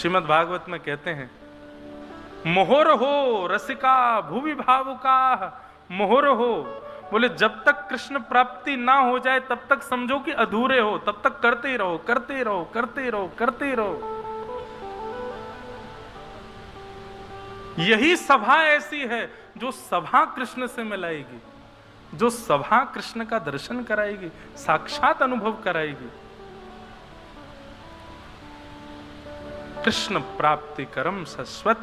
श्रीमद् भागवत में कहते हैं, मोहर हो रसिका भूवि भावुका, मोहर हो, बोले जब तक कृष्ण प्राप्ति ना हो जाए तब तक समझो कि अधूरे हो, तब तक करते रहो करते रहो करते रहो करते रहो। यही सभा ऐसी है जो सभा कृष्ण से मिलाएगी, जो सभा कृष्ण का दर्शन कराएगी, साक्षात अनुभव कराएगी। कृष्ण प्राप्ति करम शाश्वत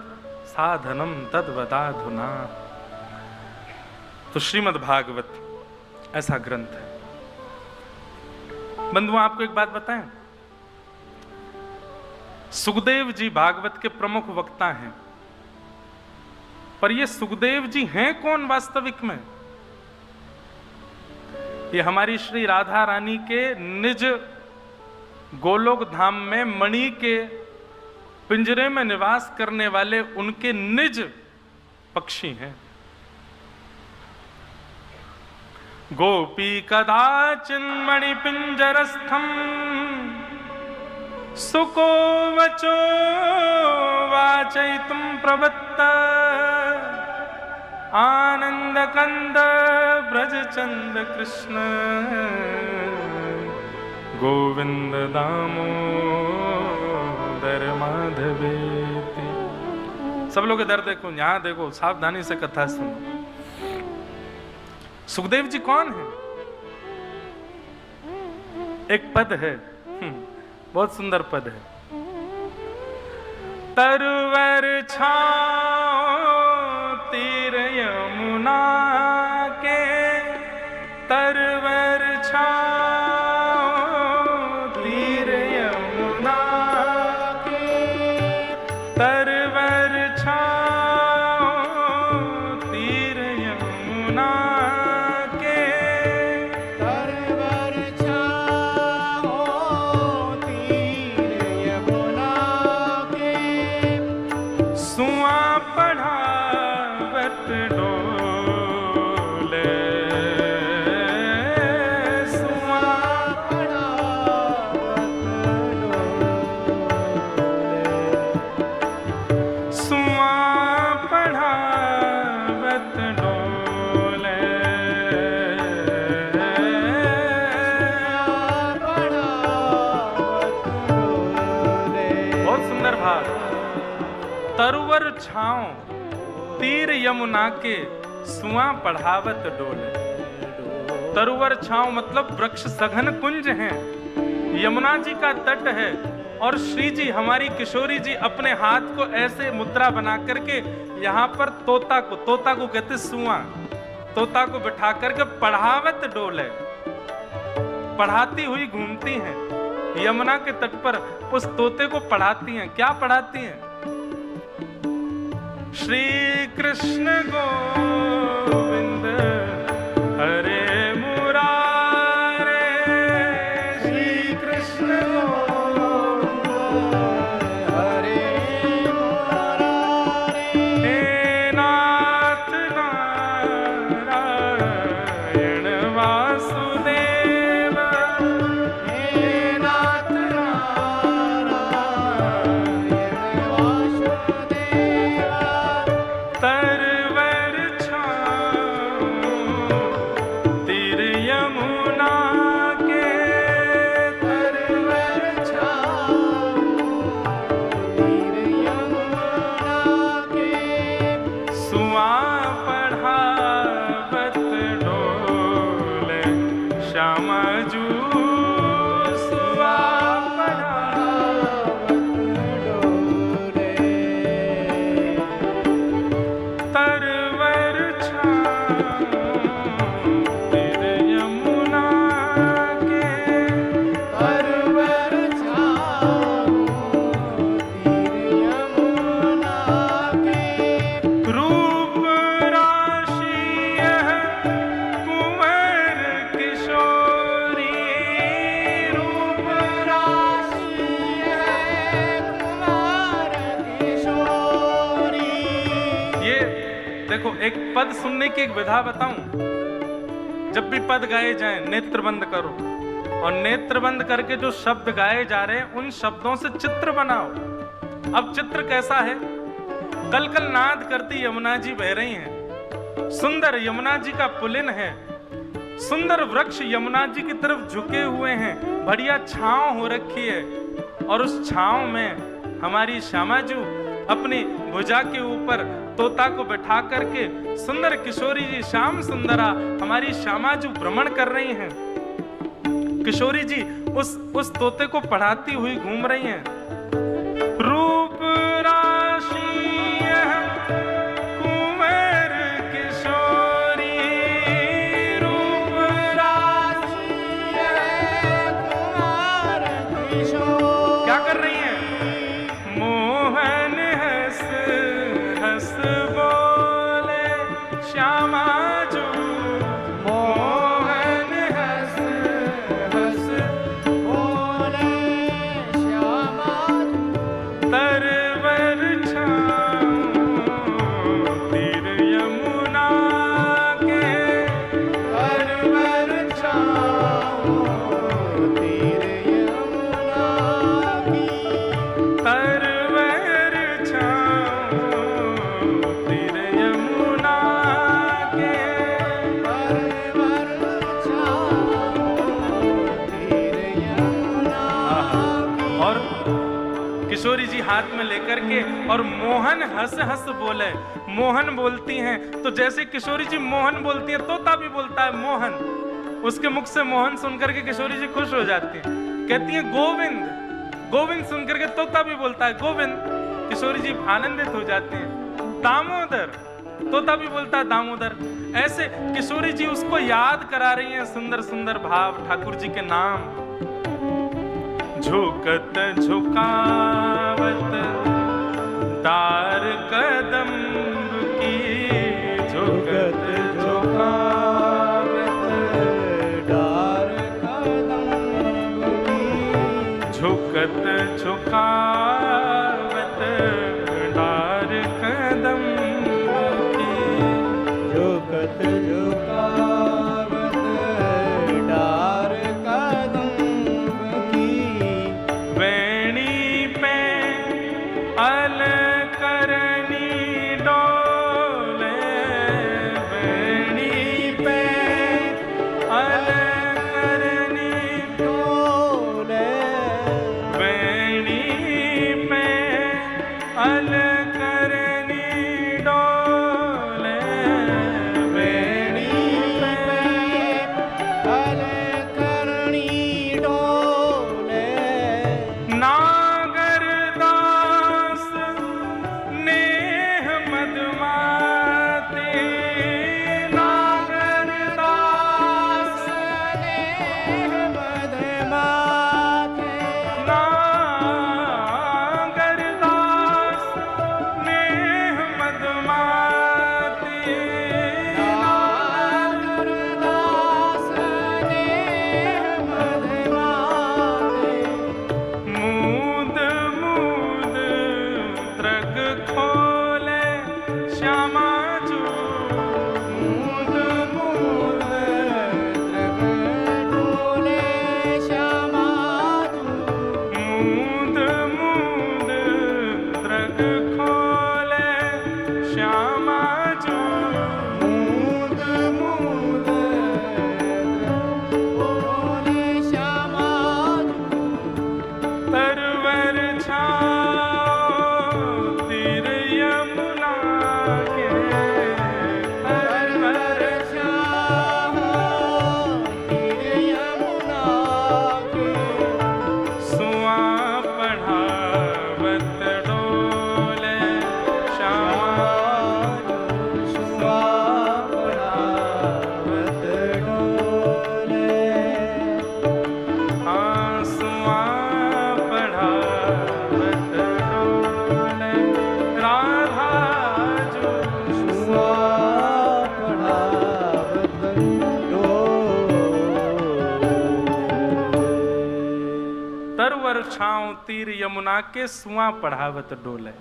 साधनम तद्वदाधुना। तो श्रीमद् भागवत ऐसा ग्रंथ है। बंधुओं, आपको एक बात बताएं, सुखदेव जी भागवत के प्रमुख वक्ता हैं, पर ये सुखदेव जी हैं कौन वास्तविक में? ये हमारी श्री राधा रानी के निज गोलोक धाम में मणि के पिंजरे में निवास करने वाले उनके निज पक्षी हैं। गोपी कदाचिन मणि पिंजरस्थम सुको वचो वाचयितुं प्रवत्त आनंद कंद ब्रज चंद कृष्ण गोविंद दामोदर माधवेति। सब लोग इधर देखो, यहां देखो, सावधानी से कथा सुनो। सुखदेव जी कौन है? एक पद है, बहुत सुंदर पद है। तरवर छाओ तीर यमुना के, तरवर छाओ तीर यमुना के, तरवर छाओ तीर यमुना के, तरवर छाओ तीर यमुना के, सुआ पढ़ावत डोले, सुआ सुआ पढ़ावत डोले, बहुत सुंदर भाव। तरुवर छाओ तीर यमुना के, सुआ पढ़ावत डोले। तरुवर छाओ मतलब वृक्ष सघन कुंज हैं, यमुना जी का तट है, और श्री जी हमारी किशोरी जी अपने हाथ को ऐसे मुद्रा बना करके यहाँ पर तोता को कहते सुआ, तोता को बिठा करके पढ़ावत डोले, पढ़ाती हुई घूमती हैं यमुना के तट पर। उस तोते को पढ़ाती हैं। क्या पढ़ाती हैं? श्री कृष्ण गोविंद हरे मुरारे, श्री कृष्ण गोविंद हरे मुरारे, हे नाथ नारायण वासुदेव, हे नाथ नारायण वासुदेव, तरवर छाओ तीर यमुना के, तरवर छाओ तीर यमुना के, सुआ पढ़ावत डोले, श्यामा जू सुआ पढ़ावत डोले, तरवर छाओ तीर यमुना के, तरवर छाओ तीर यमुना के, रूप राशि यह कुंवर किशोरी, रूप राशि है कुमार किशोरी। ये देखो, एक पद सुनने की एक विधा बताऊं। जब भी पद गाए जाएं, नेत्र बंद करो, और नेत्र बंद करके जो शब्द गाए जा रहे हैं उन शब्दों से चित्र बनाओ। अब चित्र कैसा है? कल कल नाद करती यमुना जी बह रही हैं। सुंदर यमुना जी का पुलिन है। सुंदर वृक्ष यमुना जी की तरफ झुके हुए हैं। बढ़िया छांव हो रखी है और उस छांव में हमारी श्यामाजू अपनी भुजा के ऊपर तोता को बैठा करके सुंदर किशोरी जी श्याम सुंदरा हमारी श्यामाजू भ्रमण कर रही हैं। किशोरी जी उस तोते को पढ़ाती हुई घूम रही हैं। रूप राशि कुंवर किशोरी, रूप राशि कुमार किशोर। क्या कर रही हैं? मोहन हंस हंस बोले श्यामाजू, मोहन हंस हंस बोले श्यामाजू। तरवर छाँव तीर यमुना के, तरवर छाँव तीर यमुना की। तरवर छाँव तीर यमुना के। तरवर छाँव तीर यमुना की। और किशोरी जी हाथ में लेकर के और मोहन हंस हंस बोले। मोहन बोलती हैं तो जैसे किशोरी जी मोहन बोलती है, तोता भी बोलता है मोहन। उसके मुख से मोहन सुनकर के किशोरी जी खुश हो जाती हैं, कहती हैं गोविंद। गोविंद सुनकर के तोता भी बोलता है गोविंद। किशोरी जी आनंदित हो जाती हैं। दामोदर, तोता भी बोलता है दामोदर। ऐसे किशोरी जी उसको याद करा रही हैं सुंदर सुंदर भाव ठाकुर जी के नाम। झुकत झुकावत तार कदम की, झुकत झुकावत डार कदम की। झुकत झुकावत डार कदम की। झुकत झुकावत डार कदम की। वेणी पे अलकरनी डोले, वेणी पे अलकरनी डोले। वेणी पे अलकरनी डोले, वेणी पे अलकरणी डोले। नागर दास नेह मधुमाते, नागर दास नेह मधुमाते। नागर दास नेह मधुमाते। नागर दास नेह मधुमाते। मूद मूद द्रग खोले श्यामाजू, मूद मूद द्रग डोले श्यामाजू। मूद मूद द्रग खोले श्यामाजू। मूद मूद द्रग डोले श्यामाजू। तरवर छाँव तीर यमुना के, तरवर छाँव तीर यमुना के। सुआं पढ़ावत डोले श्यामाजू। सुआ पढ़ावत डोले। आसमां पढ़ावत डोले राधा जो। सुआ पढ़ावत डोले। तरवर छाँव तीर यमुना के, सुआं पढ़ावत डोले।